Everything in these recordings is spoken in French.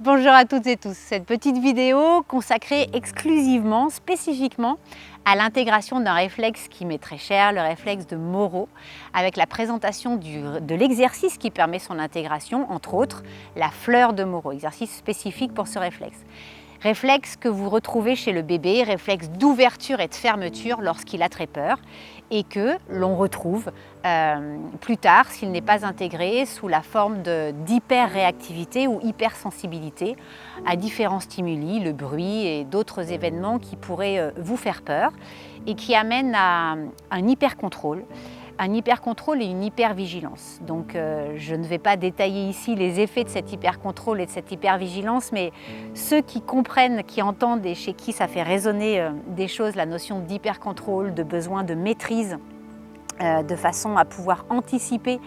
Bonjour à toutes et tous. Cette petite vidéo consacrée exclusivement, spécifiquement à l'intégration d'un réflexe qui m'est très cher, le réflexe de Moro, avec la présentation de l'exercice qui permet son intégration, entre autres la fleur de Moro, exercice spécifique pour ce réflexe. Réflexe que vous retrouvez chez le bébé, réflexe d'ouverture et de fermeture lorsqu'il a très peur et que l'on retrouve plus tard s'il n'est pas intégré sous la forme d'hyper-réactivité ou hypersensibilité à différents stimuli, le bruit et d'autres événements qui pourraient vous faire peur et qui amènent à un hyper-contrôle et une hypervigilance. Donc je ne vais pas détailler ici les effets de cet hypercontrôle et de cette hypervigilance, mais ceux qui comprennent, qui entendent et chez qui ça fait résonner des choses, la notion d'hypercontrôle, de besoin de maîtrise, de façon à pouvoir anticiper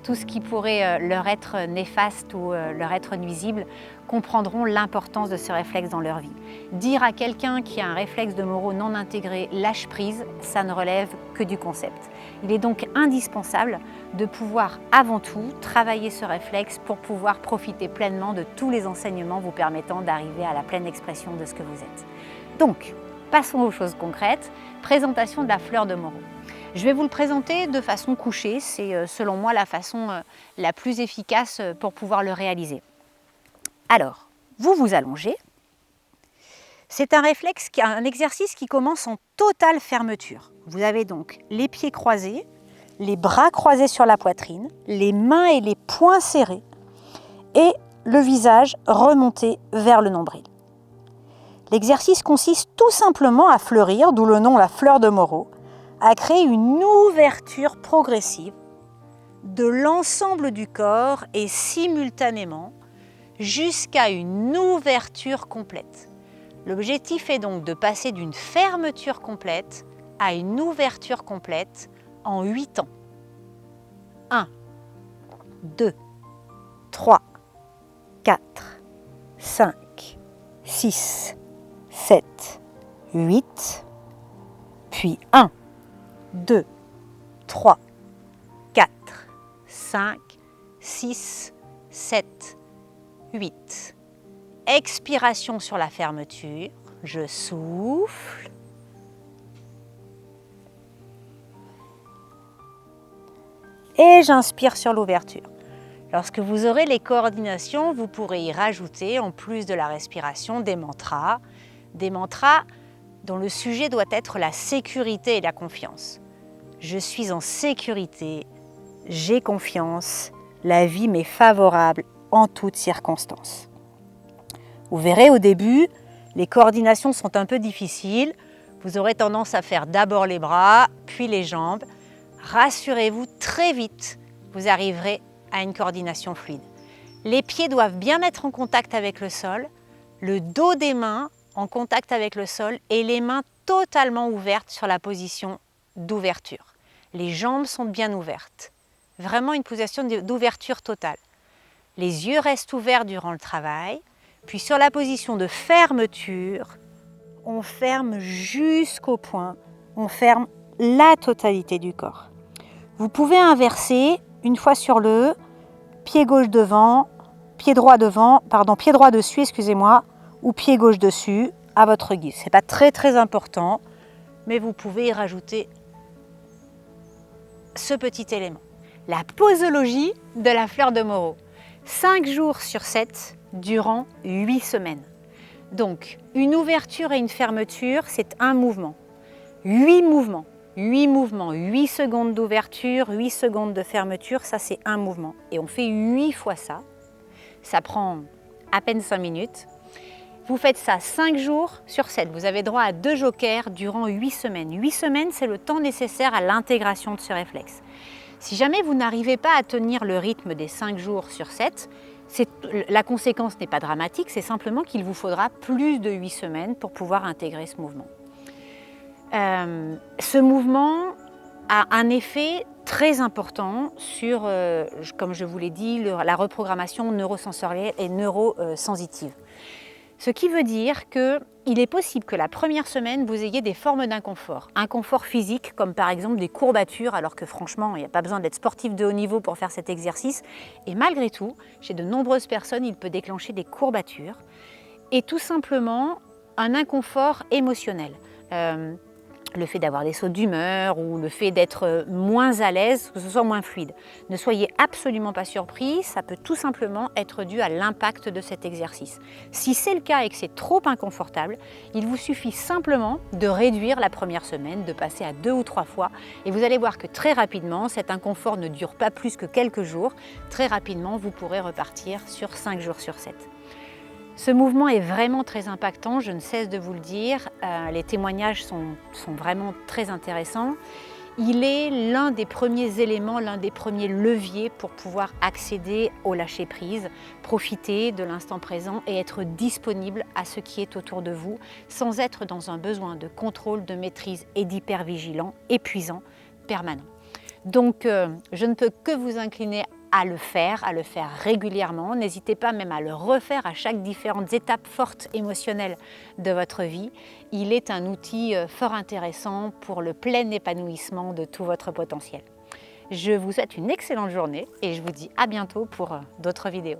tout ce qui pourrait leur être néfaste ou leur être nuisible, comprendront l'importance de ce réflexe dans leur vie. Dire à quelqu'un qui a un réflexe de Moro non intégré « lâche prise », ça ne relève que du concept. Il est donc indispensable de pouvoir avant tout travailler ce réflexe pour pouvoir profiter pleinement de tous les enseignements vous permettant d'arriver à la pleine expression de ce que vous êtes. Donc, passons aux choses concrètes. Présentation de la fleur de Moro. Je vais vous le présenter de façon couchée, c'est selon moi la façon la plus efficace pour pouvoir le réaliser. Alors, vous vous allongez. C'est un réflexe, un exercice qui commence en totale fermeture. Vous avez donc les pieds croisés, les bras croisés sur la poitrine, les mains et les poings serrés et le visage remonté vers le nombril. L'exercice consiste tout simplement à fleurir, d'où le nom la fleur de Moro, à créer une ouverture progressive de l'ensemble du corps et simultanément jusqu'à une ouverture complète. L'objectif est donc de passer d'une fermeture complète à une ouverture complète en 8 temps. 1, 2, 3, 4, 5, 6, 7, 8, puis 1, 2, 3, 4, 5, 6, 7, 8. Expiration sur la fermeture, je souffle. Et j'inspire sur l'ouverture. Lorsque vous aurez les coordinations, vous pourrez y rajouter, en plus de la respiration, des mantras dont le sujet doit être la sécurité et la confiance. Je suis en sécurité, j'ai confiance, la vie m'est favorable en toutes circonstances. Vous verrez au début, les coordinations sont un peu difficiles. Vous aurez tendance à faire d'abord les bras, puis les jambes. Rassurez-vous, très vite, vous arriverez à une coordination fluide. Les pieds doivent bien être en contact avec le sol, le dos des mains en contact avec le sol et les mains totalement ouvertes sur la position d'ouverture. Les jambes sont bien ouvertes. Vraiment une position d'ouverture totale. Les yeux restent ouverts durant le travail. Puis sur la position de fermeture, on ferme jusqu'au point, on ferme la totalité du corps. Vous pouvez inverser une fois sur le pied gauche devant, pied droit dessus, excusez-moi, ou pied gauche dessus, à votre guise. Ce n'est pas très important, mais vous pouvez y rajouter ce petit élément. La posologie de la fleur de Moro. 5 jours sur 7 durant 8 semaines. Donc, une ouverture et une fermeture, c'est un mouvement. 8 mouvements. 8 secondes d'ouverture, 8 secondes de fermeture, ça c'est un mouvement. Et on fait 8 fois ça. Ça prend à peine 5 minutes. Vous faites ça 5 jours sur 7. Vous avez droit à 2 jokers durant 8 semaines. 8 semaines, c'est le temps nécessaire à l'intégration de ce réflexe. Si jamais vous n'arrivez pas à tenir le rythme des 5 jours sur 7, la conséquence n'est pas dramatique, c'est simplement qu'il vous faudra plus de 8 semaines pour pouvoir intégrer ce mouvement. Ce mouvement a un effet très important sur, comme je vous l'ai dit, la reprogrammation neurosensorielle et neurosensitive. Ce qui veut dire qu'il est possible que la première semaine, vous ayez des formes d'inconfort. Inconfort physique, comme par exemple des courbatures, alors que franchement, il n'y a pas besoin d'être sportif de haut niveau pour faire cet exercice. Et malgré tout, chez de nombreuses personnes, il peut déclencher des courbatures. Et tout simplement, un inconfort émotionnel. Le fait d'avoir des sautes d'humeur ou le fait d'être moins à l'aise, que ce soit moins fluide. Ne soyez absolument pas surpris, ça peut tout simplement être dû à l'impact de cet exercice. Si c'est le cas et que c'est trop inconfortable, il vous suffit simplement de réduire la première semaine, de passer à 2 ou 3 fois et vous allez voir que très rapidement, cet inconfort ne dure pas plus que quelques jours. Très rapidement, vous pourrez repartir sur 5 jours sur 7. Ce mouvement est vraiment très impactant, je ne cesse de vous le dire. Les témoignages sont vraiment très intéressants. Il est l'un des premiers éléments, l'un des premiers leviers pour pouvoir accéder au lâcher-prise, profiter de l'instant présent et être disponible à ce qui est autour de vous, sans être dans un besoin de contrôle, de maîtrise et d'hypervigilant, épuisant, permanent. Donc, je ne peux que vous incliner à le faire régulièrement. N'hésitez pas même à le refaire à chaque différentes étapes fortes émotionnelles de votre vie. Il est un outil fort intéressant pour le plein épanouissement de tout votre potentiel. Je vous souhaite une excellente journée et je vous dis à bientôt pour d'autres vidéos.